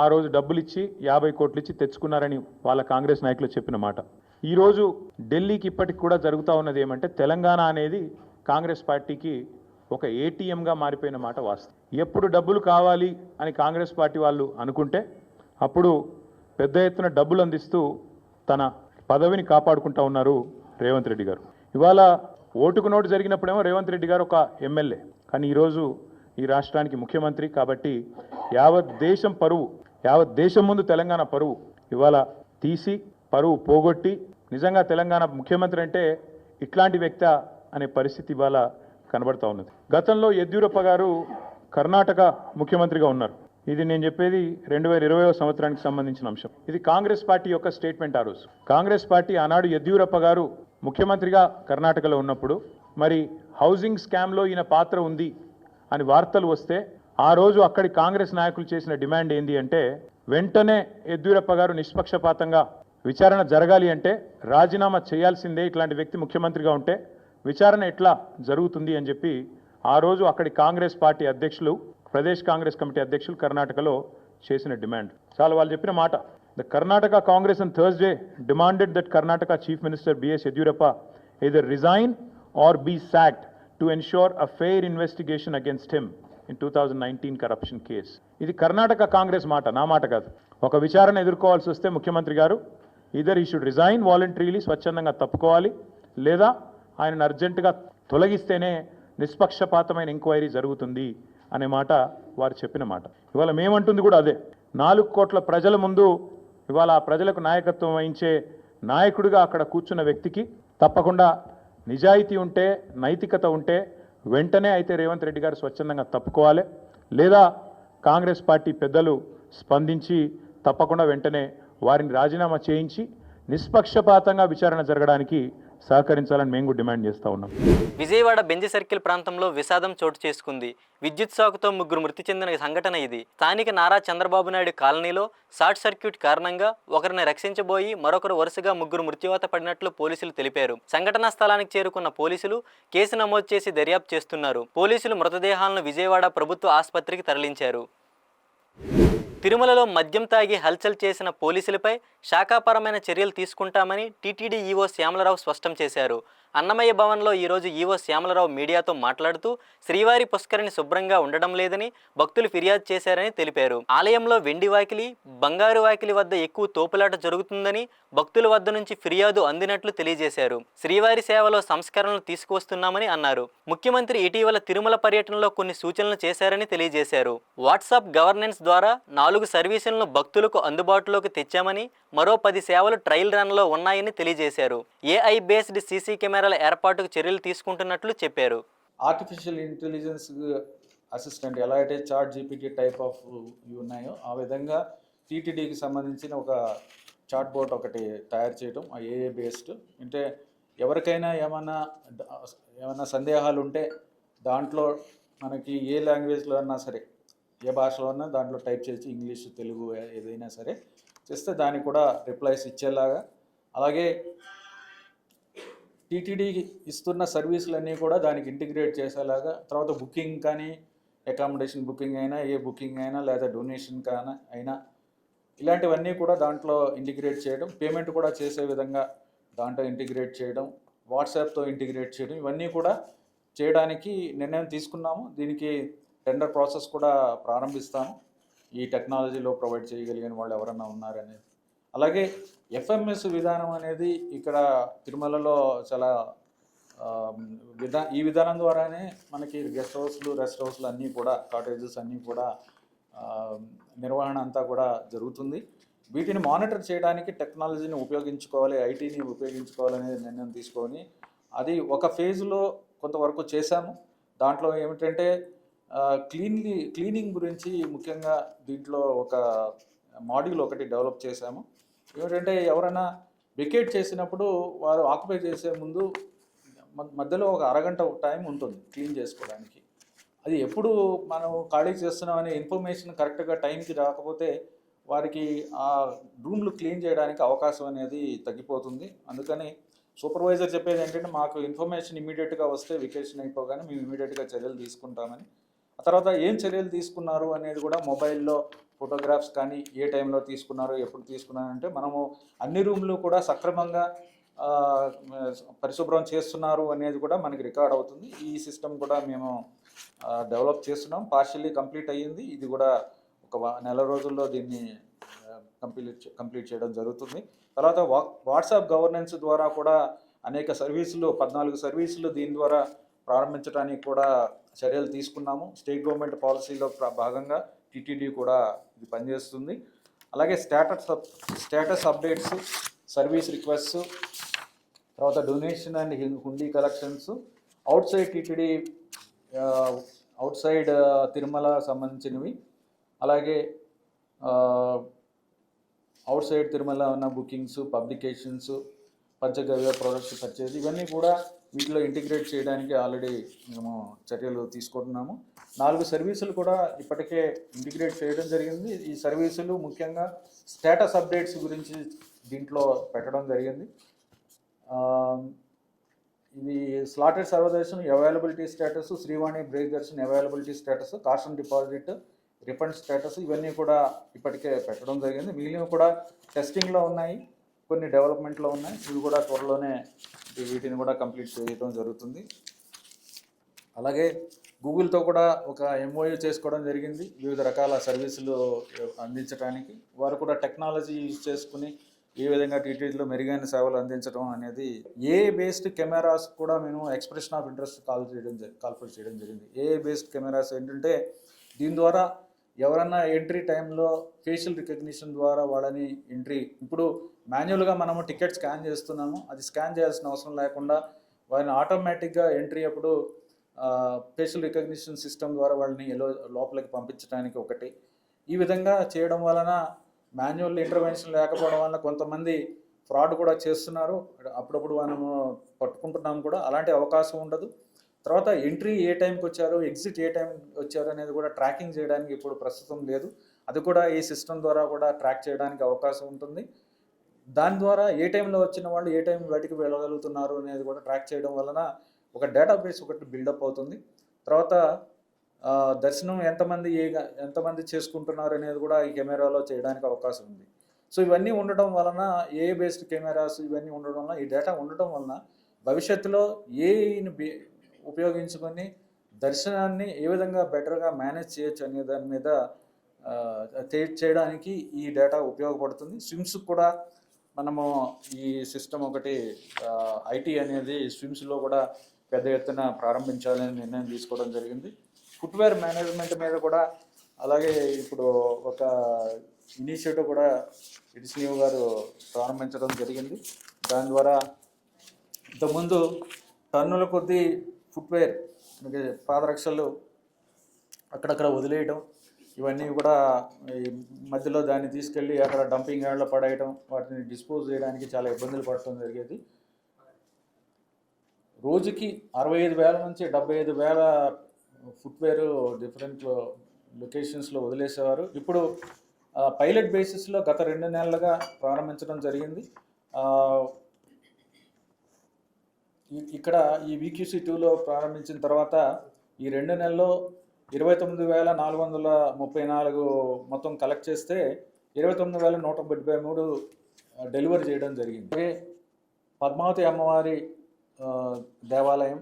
ఆ రోజు డబ్బులు ఇచ్చి 50 కోట్లు ఇచ్చి తెచ్చుకున్నారని వాళ్ళ కాంగ్రెస్ నాయకులు చెప్పిన మాట. ఈరోజు ఢిల్లీకి ఇప్పటికి కూడా జరుగుతూ ఉన్నది ఏమంటే తెలంగాణ అనేది కాంగ్రెస్ పార్టీకి ఒక ఏటీఎంగా మారిపోయిన మాట వాస్తవం. ఎప్పుడు డబ్బులు కావాలి అని కాంగ్రెస్ పార్టీ వాళ్ళు అనుకుంటే అప్పుడు పెద్ద ఎత్తున డబ్బులు అందిస్తూ తన పదవిని కాపాడుకుంటూ ఉన్నారు రేవంత్ రెడ్డి గారు. ఇవాళ ఓటుకు నోటు జరిగినప్పుడేమో రేవంత్ రెడ్డి గారు ఒక ఎమ్మెల్యే, కానీ ఈరోజు ఈ రాష్ట్రానికి ముఖ్యమంత్రి. కాబట్టి యావత్ దేశం పరువు, యావత్ దేశం ముందు తెలంగాణ పరువు ఇవాళ తీసి పరువు పోగొట్టి నిజంగా తెలంగాణ ముఖ్యమంత్రి అంటే ఇట్లాంటి వ్యక్తి అనే పరిస్థితి ఇవాళ కనబడతా ఉన్నది. గతంలో యడ్యూరప్ప గారు కర్ణాటక ముఖ్యమంత్రిగా ఉన్నారు. ఇది నేను చెప్పేది 2020వ సంవత్సరానికి సంబంధించిన అంశం. ఇది కాంగ్రెస్ పార్టీ యొక్క స్టేట్మెంట్. ఆ రోజు కాంగ్రెస్ పార్టీ ఆనాడు యడ్యూరప్ప గారు ముఖ్యమంత్రిగా కర్ణాటకలో ఉన్నప్పుడు మరి హౌసింగ్ స్కామ్లో ఈయన పాత్ర ఉంది అని వార్తలు వస్తే ఆ రోజు అక్కడి కాంగ్రెస్ నాయకులు చేసిన డిమాండ్ ఏంటి అంటే వెంటనే యడ్యూరప్ప గారు నిష్పక్షపాతంగా విచారణ జరగాలి అంటే రాజీనామా చేయాల్సిందే, ఇట్లాంటి వ్యక్తి ముఖ్యమంత్రిగా ఉంటే విచారణ ఎట్లా జరుగుతుంది అని చెప్పి ఆ రోజు అక్కడి కాంగ్రెస్ పార్టీ అధ్యక్షులు, ప్రదేశ్ కాంగ్రెస్ కమిటీ అధ్యక్షులు కర్ణాటకలో చేసిన డిమాండ్. చాలా వాళ్ళు చెప్పిన మాట. The Karnataka Congress on Thursday demanded that Karnataka Chief Minister B.S. Yediyurappa either resign or be sacked to ensure a fair investigation against him in 2019 corruption case. ఇది కర్ణాటక కాంగ్రెస్ మాట, నా మాట కాదు. ఒక విచారణ ఎదుర్కోవాల్సి వస్తే ముఖ్యమంత్రి గారు either he should resign voluntarily, స్వచ్ఛందంగా తప్పుకోవాలి, లేదా ఆయనను అర్జెంటుగా తొలగిస్తేనే నిష్పక్షపాతమైన ఎంక్వైరీ జరుగుతుంది అనే మాట వారు చెప్పిన మాట. ఇవాళ మేమంటుంది కూడా అదే. 4 కోట్ల ప్రజల ముందు ఇవాళ ఆ ప్రజలకు నాయకత్వం వహించే నాయకుడిగా అక్కడ కూర్చున్న వ్యక్తికి తప్పకుండా నిజాయితీ ఉంటే, నైతికత ఉంటే వెంటనే అయితే రేవంత్ రెడ్డి గారు స్వచ్ఛందంగా తప్పుకోవాలి, లేదా కాంగ్రెస్ పార్టీ పెద్దలు స్పందించి తప్పకుండా వెంటనే వారిని రాజీనామా చేయించి నిష్పక్షపాతంగా విచారణ జరగడానికి సహకరించాలని మేము కూడా డిమాండ్ చేస్తూ ఉన్నాం. విజయవాడ బెంజి సర్కిల్ ప్రాంతంలో విషాదం చోటు చేసుకుంది. విద్యుత్ షాకుతో 3 మృతి చెందిన సంఘటన ఇది. స్థానిక నారా చంద్రబాబు నాయుడు కాలనీలో షార్ట్ సర్క్యూట్ కారణంగా ఒకరిని రక్షించబోయి మరొకరు వరుసగా 3 మృత్యువాత పడినట్లు పోలీసులు తెలిపారు. సంఘటనా స్థలానికి చేరుకున్న పోలీసులు కేసు నమోదు చేసి దర్యాప్తు చేస్తున్నారు. పోలీసులు మృతదేహాలను విజయవాడ ప్రభుత్వ ఆసుపత్రికి తరలించారు. తిరుమలలో మద్యం తాగి హల్చల్ చేసిన పోలీసులపై శాఖాపరమైన చర్యలు తీసుకుంటామని టీటీడీ ఈవో శ్యామలరావు స్పష్టం చేశారు. అన్నమయ్య భవన్లో ఈరోజు ఈవో శ్యామలరావు మీడియాతో మాట్లాడుతూ శ్రీవారి పుష్కరిణి శుభ్రంగా ఉండడం లేదని భక్తులు ఫిర్యాదు చేశారని తెలిపారు. ఆలయంలో వెండి వాకిలి, బంగారు వాకిలి వద్ద ఎక్కువ తోపులాట జరుగుతుందని భక్తుల వద్ద నుంచి ఫిర్యాదు అందినట్లు తెలియజేశారు. శ్రీవారి సేవలో సంస్కరణలు తీసుకువస్తున్నామని అన్నారు. ముఖ్యమంత్రి ఇటీవల తిరుమల పర్యటనలో కొన్ని సూచనలు చేశారని తెలియజేశారు. వాట్సాప్ గవర్నెన్స్ ద్వారా 4 సర్వీసులను భక్తులకు అందుబాటులోకి తెచ్చామని, మరో 10 సేవలు ట్రయల్ రన్లో ఉన్నాయని తెలియజేశారు. ఏఐ బేస్డ్ సీసీ కెమెరాల ఏర్పాటుకు చర్యలు తీసుకుంటున్నట్లు చెప్పారు. ఆర్టిఫిషియల్ ఇంటెలిజెన్స్ అసిస్టెంట్ ఎలా అయితే చాట్ జీపీటీ టైప్ ఆఫ్ ఉన్నాయో ఆ విధంగా టీటీడీకి సంబంధించిన ఒక చాట్ బోట్ ఒకటి తయారు చేయడం, ఆ ఏఐ బేస్డ్. అంటే ఎవరికైనా ఏమన్నా సందేహాలు ఉంటే దాంట్లో మనకి ఏ లాంగ్వేజ్లో అన్నా సరే, ఏ భాషలో అన్నా దాంట్లో టైప్ చేసి ఇంగ్లీష్, తెలుగు ఏదైనా సరే చేస్తే దానికి కూడా రిప్లైస్ ఇచ్చేలాగా, అలాగే టీటీడీకి ఇస్తున్న సర్వీసులన్నీ కూడా దానికి ఇంటిగ్రేట్ చేసేలాగా, తర్వాత బుకింగ్ కానీ, అకామిడేషన్ బుకింగ్ అయినా, ఏ బుకింగ్ అయినా, లేదా డొనేషన్ కానీ అయినా ఇలాంటివన్నీ కూడా దాంట్లో ఇంటిగ్రేట్ చేయడం, పేమెంట్ కూడా చేసే విధంగా దాంట్లో ఇంటిగ్రేట్ చేయడం, వాట్సాప్తో ఇంటిగ్రేట్ చేయడం, ఇవన్నీ కూడా చేయడానికి నిర్ణయం తీసుకున్నాము. దీనికి టెండర్ ప్రాసెస్ కూడా ప్రారంభిస్తాము. ఈ టెక్నాలజీలో ప్రొవైడ్ చేయగలిగిన వాళ్ళు ఎవరన్నా ఉన్నారనేది. అలాగే ఎఫ్ఎంఎస్ విధానం అనేది ఇక్కడ తిరుమలలో చాలా ఈ విధానం ద్వారానే మనకి గెస్ట్ హౌస్లు, రెస్ట్ హౌస్లు అన్నీ కూడా, కాటేజెస్ అన్నీ కూడా నిర్వహణ అంతా కూడా జరుగుతుంది. వీటిని మానిటర్ చేయడానికి టెక్నాలజీని ఉపయోగించుకోవాలి, ఐటీని ఉపయోగించుకోవాలనే నిర్ణయం తీసుకొని అది ఒక ఫేజ్లో కొంతవరకు చేశాము. దాంట్లో ఏమిటంటే క్లీనింగ్ గురించి ముఖ్యంగా దీంట్లో ఒక మాడ్యూల్ ఒకటి డెవలప్ చేశాము. ఏమిటంటే ఎవరైనా వెకేట్ చేసినప్పుడు వారు ఆక్యుపై చేసే ముందు మధ్యలో ఒక అరగంట టైం ఉంటుంది క్లీన్ చేసుకోవడానికి. అది ఎప్పుడు మనం ఖాళీ చేస్తున్నామనే ఇన్ఫర్మేషన్ కరెక్ట్గా టైంకి రాకపోతే వారికి ఆ రూమ్లు క్లీన్ చేయడానికి అవకాశం అనేది తగ్గిపోతుంది. అందుకని సూపర్వైజర్ చెప్పేది ఏంటంటే మాకు ఇన్ఫర్మేషన్ ఇమీడియట్గా వస్తే వెకేషన్ అయిపోగానే మేము ఇమీడియట్గా చర్యలు తీసుకుంటామని. ఆ తర్వాత ఏం చర్యలు తీసుకున్నారు అనేది కూడా మొబైల్లో ఫోటోగ్రాఫ్స్ కానీ, ఏ టైంలో తీసుకున్నారు, ఎప్పుడు తీసుకున్నారంటే మనము అన్ని రూమ్లు కూడా సక్రమంగా పరిశుభ్రం చేస్తున్నారు అనేది కూడా మనకి రికార్డ్ అవుతుంది. ఈ సిస్టమ్ కూడా మేము డెవలప్ చేస్తున్నాం. పార్షియల్లీ కంప్లీట్ అయ్యింది. ఇది కూడా ఒక నెల రోజుల్లో దీన్ని కంప్లీట్ చేయడం జరుగుతుంది. తర్వాత వాట్సాప్ గవర్నెన్స్ ద్వారా కూడా అనేక సర్వీసులు, 14 సర్వీసులు దీని ద్వారా ప్రారంభించడానికి కూడా చర్యలు తీసుకున్నాము. స్టేట్ గవర్నమెంట్ పాలసీలో భాగంగా టీటీడీ కూడా ఇది పనిచేస్తుంది. అలాగే స్టేటస్ అప్డేట్స్, సర్వీస్ రిక్వెస్ట్స్, తర్వాత donation and hundi collections, out side TTD, out side Tirumala సంబంధించినవి, అలాగే అవుట్ సైడ్ తిరుమల ఉన్న బుకింగ్స్, పబ్లికేషన్స్, పంచగవ్య ప్రొడక్ట్స్ పర్చేజ్, ఇవన్నీ కూడా వీటిలో ఇంటిగ్రేట్ చేయడానికి ఆల్రెడీ మేము చర్యలు తీసుకుంటున్నాము. 4 సర్వీసులు కూడా ఇప్పటికే ఇంటిగ్రేట్ చేయడం జరిగింది. ఈ సర్వీసులు ముఖ్యంగా స్టేటస్ అప్డేట్స్ గురించి దీంట్లో పెట్టడం జరిగింది. ఇది slotted Sarvadarshan availability status, Srivani break darshan availability status, caution deposit refund status ఇవన్నీ కూడా ఇప్పటికే పెట్టడం జరిగింది. మిగిలినవి కూడా టెస్టింగ్లో ఉన్నాయి, కొన్ని డెవలప్మెంట్లో ఉన్నాయి. ఇవి కూడా త్వరలోనే వీటిని కూడా కంప్లీట్ చేయడం జరుగుతుంది. అలాగే గూగుల్తో కూడా ఒక MOU చేసుకోవడం జరిగింది వివిధ రకాల సర్వీసులు అందించడానికి. వారు కూడా టెక్నాలజీ యూజ్ చేసుకుని ఏ విధంగా టీటీడీలో మెరుగైన సేవలు అందించడం అనేది. బేస్డ్ కెమెరాస్ కూడా మేము ఎక్స్ప్రెషన్ ఆఫ్ ఇంట్రెస్ట్ కాల్ఫర్ చేయడం జరిగింది. బేస్డ్ కెమెరాస్ ఏంటంటే దీని ద్వారా ఎవరన్నా ఎంట్రీ టైంలో ఫేషియల్ రికగ్నిషన్ ద్వారా వాళ్ళని ఎంట్రీ, ఇప్పుడు మాన్యువల్గా మనము టికెట్ స్కాన్ చేస్తున్నాము, అది స్కాన్ చేయాల్సిన అవసరం లేకుండా వాళ్ళని ఆటోమేటిక్గా ఎంట్రీ అప్పుడు ఫేషియల్ రికగ్నిషన్ సిస్టమ్ ద్వారా వాళ్ళని లోపలికి పంపించడానికి ఒకటి. ఈ విధంగా చేయడం వలన మాన్యువల్ ఇంటర్వెన్షన్ లేకపోవడం వలన కొంతమంది ఫ్రాడ్ కూడా చేస్తున్నారు. అప్పుడప్పుడు మనము పట్టుకుంటున్నాం కూడా. అలాంటి అవకాశం ఉండదు. తర్వాత ఎంట్రీ ఏ టైంకి వచ్చారు, ఎగ్జిట్ ఏ టైం వచ్చారు అనేది కూడా ట్రాకింగ్ చేయడానికి ఇప్పుడు ప్రస్తుతం లేదు. అది కూడా ఈ సిస్టమ్ ద్వారా కూడా ట్రాక్ చేయడానికి అవకాశం ఉంటుంది. దాని ద్వారా ఏ టైంలో వచ్చిన వాళ్ళు ఏ టైం బయటికి వెళ్ళగలుగుతున్నారు అనేది కూడా ట్రాక్ చేయడం వలన ఒక డేటాబేస్ ఒకటి బిల్డప్ అవుతుంది. తర్వాత దర్శనం ఎంతమంది చేసుకుంటున్నారు అనేది కూడా ఈ కెమెరాలో చేయడానికి అవకాశం ఉంది. సో ఇవన్నీ ఉండడం వలన బేస్డ్ కెమెరాస్ ఇవన్నీ ఉండడం వలన, ఈ డేటా ఉండటం వలన భవిష్యత్తులో ఉపయోగించుకొని దర్శనాన్ని ఏ విధంగా బెటర్గా మేనేజ్ చేయొచ్చు అనే దాని మీద చేయడానికి ఈ డేటా ఉపయోగపడుతుంది. స్విమ్స్ కూడా మనము ఈ సిస్టమ్ ఒకటి ఐటీ అనేది స్విమ్స్లో కూడా పెద్ద ఎత్తున ప్రారంభించాలని నిర్ణయం తీసుకోవడం జరిగింది. ఫుట్వేర్ మేనేజ్మెంట్ మీద కూడా అలాగే ఇప్పుడు ఒక ఇనిషియేటివ్ కూడా ఇడిస్నీవ్ గారు ప్రారంభించడం జరిగింది. దాని ద్వారా ఇంతకుముందు టన్నుల కొద్దీ ఫుట్వేర్ పాదరక్షలు అక్కడక్కడ వదిలేయటం, ఇవన్నీ కూడా ఈ మధ్యలో దాన్ని తీసుకెళ్ళి అక్కడ డంపింగ్ యార్డ్లో పడేయటం, వాటిని డిస్పోజ్ చేయడానికి చాలా ఇబ్బందులు పడటం జరిగేది. రోజుకి 65,000 నుంచి 75,000 ఫుట్వేర్ డిఫరెంట్ లొకేషన్స్లో వదిలేసేవారు. ఇప్పుడు పైలట్ బేసిస్లో గత 2 నెలలుగా ప్రారంభించడం జరిగింది. ఇక్కడ ఈ VQC2లో ప్రారంభించిన తర్వాత ఈ 2 నెలల్లో 29,434 మొత్తం కలెక్ట్ చేస్తే 29,173 డెలివరీ చేయడం జరిగింది. అలాగే పద్మావతి అమ్మవారి దేవాలయం,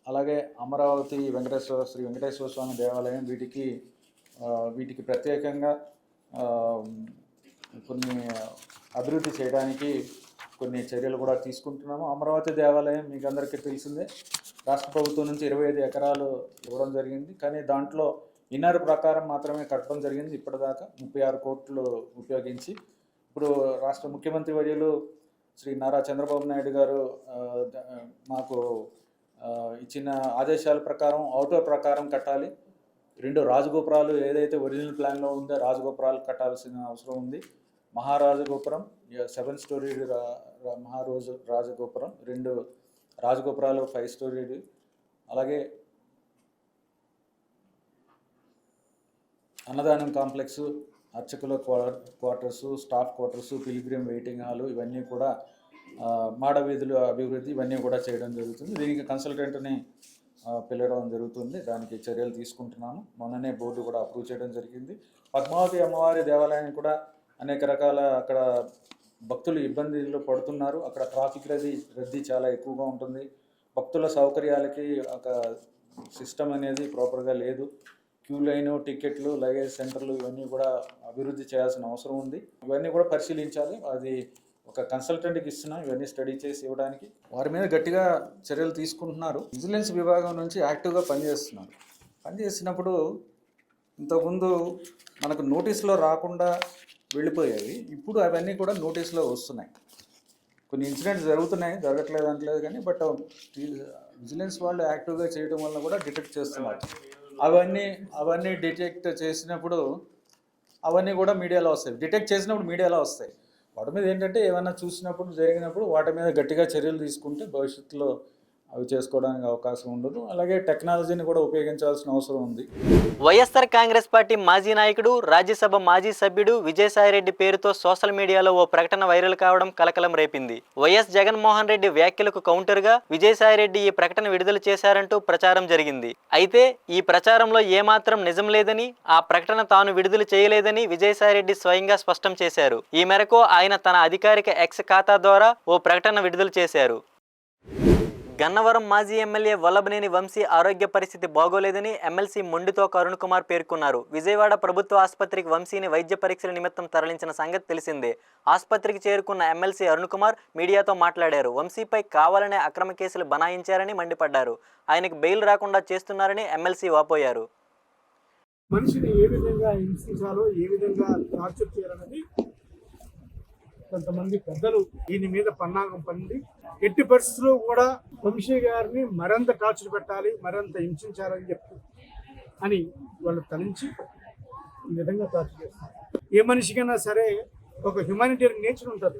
అలాగే అమరావతి శ్రీ వెంకటేశ్వర స్వామి దేవాలయం, వీటికి ప్రత్యేకంగా కొన్ని అభివృద్ధి చేయడానికి కొన్ని చర్యలు కూడా తీసుకుంటున్నాము. అమరావతి దేవాలయం మీకు అందరికీ తెలిసిందే, రాష్ట్ర ప్రభుత్వం నుంచి 25 ఎకరాలు ఇవ్వడం జరిగింది. కానీ దాంట్లో ఇన్నర్ ప్రకారం మాత్రమే కట్టడం జరిగింది ఇప్పటిదాకా 36 కోట్లు ఉపయోగించి. ఇప్పుడు రాష్ట్ర ముఖ్యమంత్రి వర్యులు శ్రీ నారా చంద్రబాబు నాయుడు గారు మాకు ఇచ్చిన ఆదేశాల ప్రకారం అవుటర్ ప్రకారం కట్టాలి. 2 రాజగోపురాలు ఏదైతే ఒరిజినల్ ప్లాన్లో ఉందో రాజగోపురాలు కట్టాల్సిన అవసరం ఉంది. మహారాజగోపురం 7 స్టోరీడ్ రాజగోపురం, 2 రాజగోపురాలు 5 స్టోరీడ్, అలాగే అన్నదానం కాంప్లెక్స్, అర్చకుల quarters, staff quarters, pilgrim waiting hall, ఇవన్నీ కూడా మాడవీధుల అభివృద్ధి ఇవన్నీ కూడా చేయడం జరుగుతుంది. దీనికి కన్సల్టెంట్ని పిలవడం జరుగుతుంది. దానికి చర్యలు తీసుకుంటున్నాము. మొన్ననే బోర్డు కూడా అప్రూవ్ చేయడం జరిగింది. పద్మావతి అమ్మవారి దేవాలయానికి కూడా అనేక రకాల అక్కడ భక్తులు ఇబ్బందులు పడుతున్నారు. అక్కడ ట్రాఫిక్ రద్దీ చాలా ఎక్కువగా ఉంటుంది. భక్తుల సౌకర్యాలకి ఒక సిస్టమ్ అనేది ప్రాపర్గా లేదు. క్యూ లైను, టికెట్లు, లగేజ్ సెంటర్లు ఇవన్నీ కూడా అభివృద్ధి చేయాల్సిన అవసరం ఉంది. ఇవన్నీ కూడా పరిశీలించాలి. అది ఒక కన్సల్టెంట్కి ఇస్తున్నాం ఇవన్నీ స్టడీ చేసి ఇవ్వడానికి. వారి మీద గట్టిగా చర్యలు తీసుకుంటున్నారు. విజిలెన్స్ విభాగం నుంచి యాక్టివ్గా పనిచేస్తున్నారు. పనిచేసినప్పుడు ఇంతకుముందు మనకు నోటీసులో రాకుండా వెళ్ళిపోయేవి, ఇప్పుడు అవన్నీ కూడా నోటీసులో వస్తున్నాయి. కొన్ని ఇన్సిడెంట్స్ జరగట్లేదు అనట్లేదు కానీ బట్ విజిలెన్స్ వాళ్ళు యాక్టివ్గా చేయడం వల్ల కూడా డిటెక్ట్ చేస్తున్నారు. అవన్నీ డిటెక్ట్ చేసినప్పుడు అవన్నీ కూడా మీడియాలో వస్తాయి. డిటెక్ట్ చేసినప్పుడు మీడియాలో వస్తాయి. వాటి మీద ఏంటంటే ఏమైనా చూసినప్పుడు జరిగినప్పుడు వాటి మీద గట్టిగా చర్యలు తీసుకుంటే భవిష్యత్తులో అవి చేసుకోవడానికి అవకాశం ఉండదు. అలాగే టెక్నాలజీని కూడా ఉపయోగించాల్సిన అవసరం ఉంది. వైఎస్ఆర్ కాంగ్రెస్ పార్టీ మాజీ నాయకుడు, రాజ్యసభ మాజీ సభ్యుడు విజయసాయిరెడ్డి పేరుతో సోషల్ మీడియాలో ఓ ప్రకటన వైరల్ కావడం కలకలం రేపింది. వైఎస్ జగన్మోహన్ రెడ్డి వ్యాఖ్యలకు కౌంటర్గా విజయసాయిరెడ్డి ఈ ప్రకటన విడుదల చేశారంటూ ప్రచారం జరిగింది. అయితే ఈ ప్రచారంలో ఏమాత్రం నిజం లేదని, ఆ ప్రకటన తాను విడుదల చేయలేదని విజయసాయిరెడ్డి స్వయంగా స్పష్టం చేశారు. ఈ మేరకు ఆయన తన అధికారిక ఎక్స్ ఖాతా ద్వారా ఓ ప్రకటన విడుదల చేశారు. గన్నవరం మాజీ ఎమ్మెల్యే వల్లభనేని వంశీ ఆరోగ్య పరిస్థితి బాగోలేదని ఎమ్మెల్సీ మొండితో అరుణ్ కుమార్ పేర్కొన్నారు. విజయవాడ ప్రభుత్వ ఆసుపత్రికి వంశీని వైద్య పరీక్షల నిమిత్తం తరలించిన సంగతి తెలిసిందే. ఆసుపత్రికి చేరుకున్న ఎమ్మెల్సీ అరుణ్ కుమార్ మీడియాతో మాట్లాడారు. వంశీపై కావాలనే అక్రమ కేసులు బనాయించారని మండిపడ్డారు. ఆయనకు బెయిల్ రాకుండా చేస్తున్నారని ఎమ్మెల్సీ వాపోయారు. మనిషిని ఏ విధంగా హింసించాలో, ఏ విధంగా టార్చర్ చేయాలన్నది కొంతమంది పెద్దలు దీని మీద పన్నాగం పండి ఎట్టి పరిస్థితుల్లో కూడా వంశీ గారిని మరింత టార్చర్ పెట్టాలి, మరింత హింసించాలని చెప్పి అని వాళ్ళు తలంచి ఈ విధంగా టార్చర్ చేస్తారు. ఏ మనిషికైనా సరే ఒక హ్యుమానిటేరియన్ నేచర్ ఉంటుంది,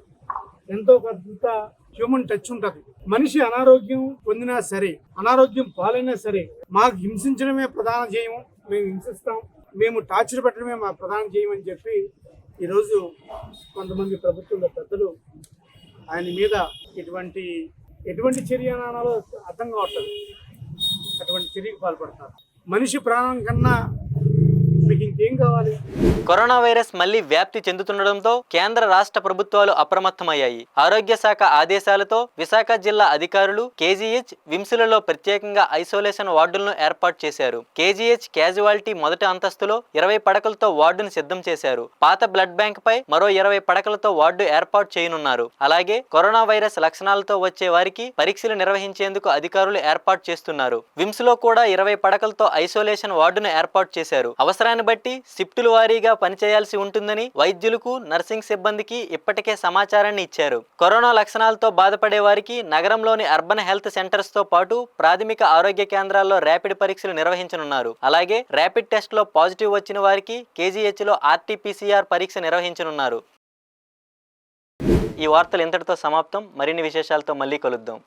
ఎంతో కొంత హ్యూమన్ టచ్ ఉంటుంది. మనిషి అనారోగ్యం పొందినా సరే, అనారోగ్యం పాలైనా సరే, మాకు హింసించడమే ప్రధాన ధ్యేయం, మేము హింసిస్తాం, మేము టార్చర్ పెట్టడమే మా ప్రధాన ధ్యేయం అని చెప్పి ఈరోజు కొంతమంది ప్రభుత్వంలో పెద్దలు ఆయన మీద ఎటువంటి చర్య అనాలో అర్థం కావట్లేదు, అటువంటి చర్యకు పాల్పడతారు. మనిషి ప్రాణం కన్నా మీకు ఇంకేం కావాలి? కరోనా వైరస్ మళ్లీ వ్యాప్తి చెందుతుండటంతో కేంద్ర రాష్ట్ర ప్రభుత్వాలు అప్రమత్తమయ్యాయి. ఆరోగ్య శాఖ ఆదేశాలతో విశాఖ జిల్లా అధికారులు కేజీహెచ్, విమ్స్లలో ప్రత్యేకంగా ఐసోలేషన్ వార్డులను ఏర్పాటు చేశారు. కేజీహెచ్ క్యాజువాలిటీ మొదటి అంతస్తులో 20 పడకలతో వార్డును సిద్ధం చేశారు. పాత బ్లడ్ బ్యాంక్ పై మరో 20 పడకలతో వార్డు ఏర్పాటు చేయనున్నారు. అలాగే కరోనా వైరస్ లక్షణాలతో వచ్చే వారికి పరీక్షలు నిర్వహించేందుకు అధికారులు ఏర్పాటు చేస్తున్నారు. విమ్స్ లో కూడా 20 పడకలతో ఐసోలేషన్ వార్డును ఏర్పాటు చేశారు. అవసరాన్ని బట్టి షిఫ్టుల వారీగా పనిచేయాల్సి ఉంటుందని వైద్యులకు, నర్సింగ్ సిబ్బందికి ఇప్పటికే సమాచారాన్ని ఇచ్చారు. కరోనా లక్షణాలతో బాధపడే వారికి నగరంలోని అర్బన్ హెల్త్ సెంటర్స్ తో పాటు ప్రాథమిక ఆరోగ్య కేంద్రాల్లో ర్యాపిడ్ పరీక్షలు నిర్వహించనున్నారు. అలాగే ర్యాపిడ్ టెస్ట్ లో పాజిటివ్ వచ్చిన వారికి కేజీహెచ్ లో RT-PCR పరీక్ష నిర్వహించనున్నారు. ఈ వార్తలు ఇంతటితో సమాప్తం. మరిన్ని విశేషాలతో మళ్ళీ కలుద్దాం.